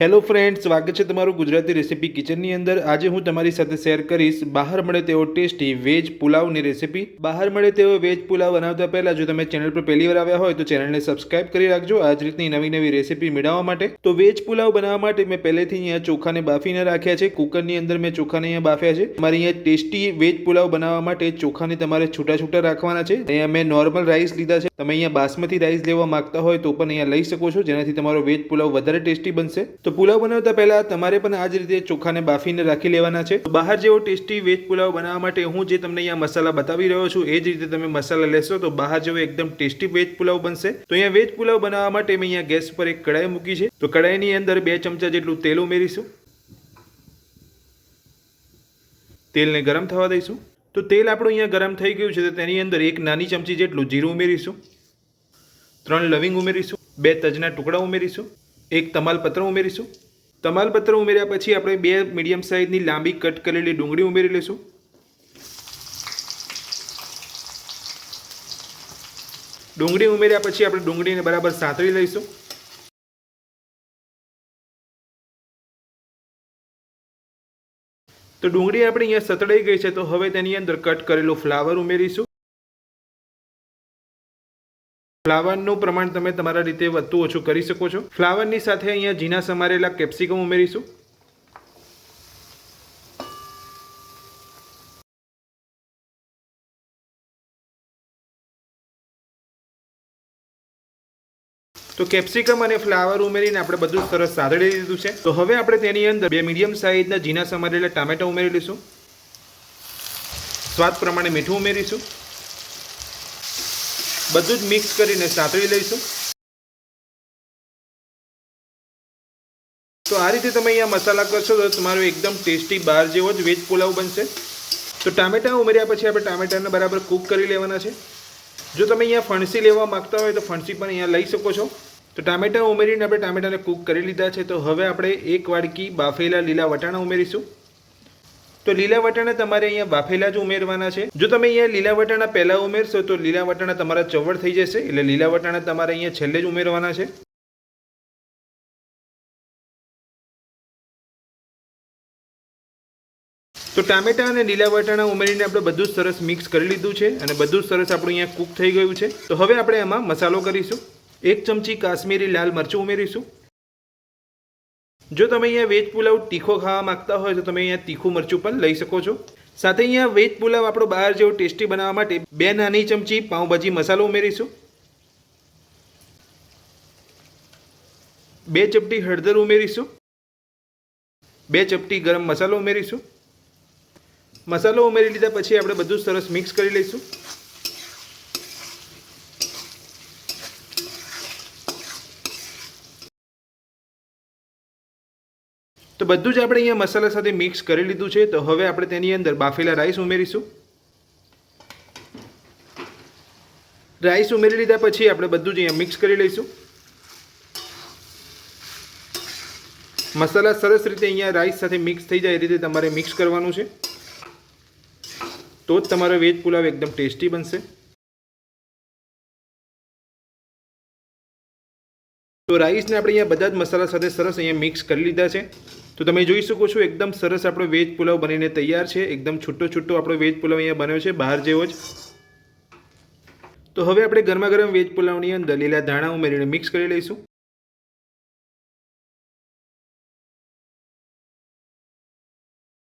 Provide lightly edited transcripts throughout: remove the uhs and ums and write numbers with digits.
Hello friends, સ્વાગત છે તમારું ગુજરાતી રેસીપી કિચનની અંદર। આજે હું તમારી સાથે શેર કરીશ બહાર મળે તેવો ટેસ્ટી વેજ પુલાવની રેસીપી। બહાર મળે તેવો વેજ પુલાવ બનાવતા પહેલા જો તમે ચેનલ પર પહેલી વાર આવ્યા હોય તો ચેનલને સબસ્ક્રાઇબ કરી રાખજો આ જ રીતની નવી રેસીપી મેળવવા માટે। તો વેજ પુલાવ બનાવવા માટે મેં પહેલેથી અહીંયા ચોખાને બાફીને રાખ્યા છે। કુકરની અંદર મેં ચોખાને અહીંયા બાફ્યા છે। તમારે અહીંયા ટેસ્ટી વેજ પુલાવ બનાવવા માટે ચોખાને તમારે છૂટા રાખવાના છે। અહીંયા મેં નોર્મલ રાઈસ લીધા છે। તમે અહીંયા બાસમતી રાઈસ લેવા માંગતા હોય તો પણ અહીંયા લઈ શકો છો, જેનાથી તમારો વેજ પુલાવ વધારે ટેસ્ટી બનશે। તો પુલાવ બનાવતા પહેલા તમારે પણ આ જ રીતે ચોખાને બાફીને રાખી લેવાના છે। બહાર જેવો ટેસ્ટી વેજ પુલાવ બનાવવા માટે હું જે તમને અહીંયા મસાલા બતાવી રહ્યો છું એ જ રીતે તમે મસાલા લેશો તો બહાર જેવો એકદમ ટેસ્ટી વેજ પુલાવ બનશે। તો અહીંયા વેજ પુલાવ બનાવવા માટે મેં અહીંયા ગેસ પર એક કડાઈ મૂકી છે। તો કડાઈની અંદર 2 ચમચા જેટલું તેલ ઉમેરીશું। તેલને ગરમ થવા દઈશું। તો તેલ આપણું અહીંયા ગરમ થઈ ગયું છે તો તેની અંદર 1 નાની ચમચી જેટલું જીરું ઉમેરીશું। 3 લવિંગ ઉમેરીશું। 2 તજના ટુકડા ઉમેરીશું। 1 તમાલપત્ર ઉમેરીશું। તમાલપત્ર ઉમેર્યા પછી આપણે 2 મીડિયમ સાઇઝની લાંબી કટ કરેલી ડુંગળી ઉમેરી લઈશું। ડુંગળી ઉમેર્યા પછી આપણે ડુંગળીને બરાબર સાંતળી લઈશું। તો ડુંગળી આપણી અહીંયા સતળાઈ ગઈ છે તો હવે તેની અંદર કટ કરેલું ફ્લાવર ઉમેરીશું। ફ્લાવરનું પ્રમાણ તમે તમારા રીતે વધતું ઓછું કરી શકો છો। ફ્લાવરની સાથે અહીંયા ઝીણા સમારેલા કેપ્સિકમ ઉમેરીશું। તો કેપ્સિકમ અને ફ્લાવર ઉમેરીને આપણે બધું સરસ સાંતળી દીધું છે। તો હવે આપણે તેની અંદર 2 મીડિયમ સાઇઝના ઝીણા સમારેલા ટામેટા ઉમેરી લઈશું। સ્વાદ પ્રમાણે મીઠું ઉમેરીશું। બધું જ મિક્સ કરીને સાંતળી લઈશું। તો આ રીતે તમે અહીંયા મસાલા કરશો તો તમારો એકદમ ટેસ્ટી બહાર જેવો જ વેજ પુલાવ બનશે। તો ટામેટા ઉમેર્યા પછી આપણે ટામેટાને બરાબર કૂક કરી લેવાના છે। જો તમે અહીંયા ફણસી લેવા માંગતા હોય તો ફણસી પણ અહીંયા લઈ શકો છો। તો ટામેટા ઉમેરીને આપણે ટામેટાને કૂક કરી લીધા છે। તો હવે આપણે 1 વાડકી બાફેલા લીલા વટાણા ઉમેરીશું। તો લીલા વટાણા તમારે અહીંયા બાફેલા જ ઉમેરવાના છે। જો તમે અહીંયા લીલા વટાણા પહેલાં ઉમેરશો તો લીલા વટાણા તમારા ચવડ થઈ જશે, એટલે લીલા વટાણા તમારે અહીંયા છેલ્લે જ ઉમેરવાના છે। તો ટામેટા અને લીલા વટાણા ઉમેરીને આપણે બધું જ સરસ મિક્સ કરી લીધું છે અને બધું જ સરસ આપણું અહીંયા કૂક થઈ ગયું છે। તો હવે આપણે એમાં મસાલો કરીશું। 1 ચમચી કાશ્મીરી લાલ મરચું ઉમેરીશું। જો તમે અહીંયા વેજ પુલાવ તીખો ખાવા માંગતા હોય તો તમે અહીંયા તીખું મરચું પણ લઈ શકો છો। સાથે અહીંયા વેજ પુલાવ આપણો બહાર જેવો ટેસ્ટી બનાવવા માટે 2 નાની ચમચી પાઉંભાજી મસાલો ઉમેરીશું। 2 ચપટી હળદર ઉમેરીશું। 2 ચપટી ગરમ મસાલો ઉમેરીશું। મસાલો ઉમેરી લીધા પછી આપણે બધું સરસ મિક્સ કરી લઈશું। તો બધું જ આપણે અહીંયા મસાલા સાથે મિક્સ કરી લીધું છે। તો હવે આપણે તેની અંદર બાફેલા રાઈસ ઉમેરીશું। રાઈસ ઉમેરી લીધા પછી આપણે બધું જ અહીંયા મિક્સ કરી લઈશું। મસાલા સરસ રીતે અહીંયા રાઈસ સાથે મિક્સ થઈ જાય એ રીતે તમારે મિક્સ કરવાનું છે, તો જ તમારો વેજ પુલાવ એકદમ ટેસ્ટી બનશે। તો રાઈસને આપણે અહીંયા બધા જ મસાલા સાથે સરસ અહીંયા મિક્સ કરી લીધા છે। તો તમે જોઈ શકો છો એકદમ સરસ આપણો વેજ પુલાવ બનીને તૈયાર છે। એકદમ છૂટો આપણો વેજ પુલાવ અહીંયા બન્યો છે, બહાર જેવો જ। તો હવે આપણે ગરમા ગરમ વેજ પુલાવની અંદર લીલા ધાણા ઉમેરીને મિક્સ કરી લઈશું।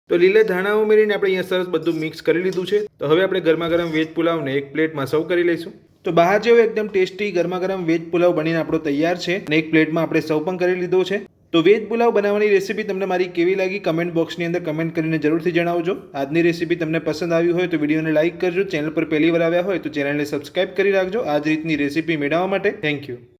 તો લીલા ધાણા ઉમેરીને આપણે અહીંયા સરસ બધું મિક્સ કરી લીધું છે। તો હવે આપણે ગરમા ગરમ વેજ પુલાવને એક પ્લેટમાં સર્વ કરી લઈશું। તો બહાર જેવો એકદમ ટેસ્ટી ગરમા ગરમ વેજ પુલાવ બનીને આપણો તૈયાર છે અને એક પ્લેટમાં આપણે સર્વ પણ કરી લીધો છે। તો વેજ પુલાવ બનાવવાની રેસીપી તમને મારી કેવી લાગી કમેન્ટ બોક્સની અંદર કમેન્ટ કરીને જરૂરથી જણાવજો। આજની રેસીપી તમને પસંદ આવી હોય તો વિડીયોને લાઇક કરજો। ચેનલ પર પહેલી વાર આવ્યા હોય તો ચેનલને સબસ્ક્રાઇબ કરી રાખજો આ જ રીતની રેસીપી મેળવવા માટે। Thank you.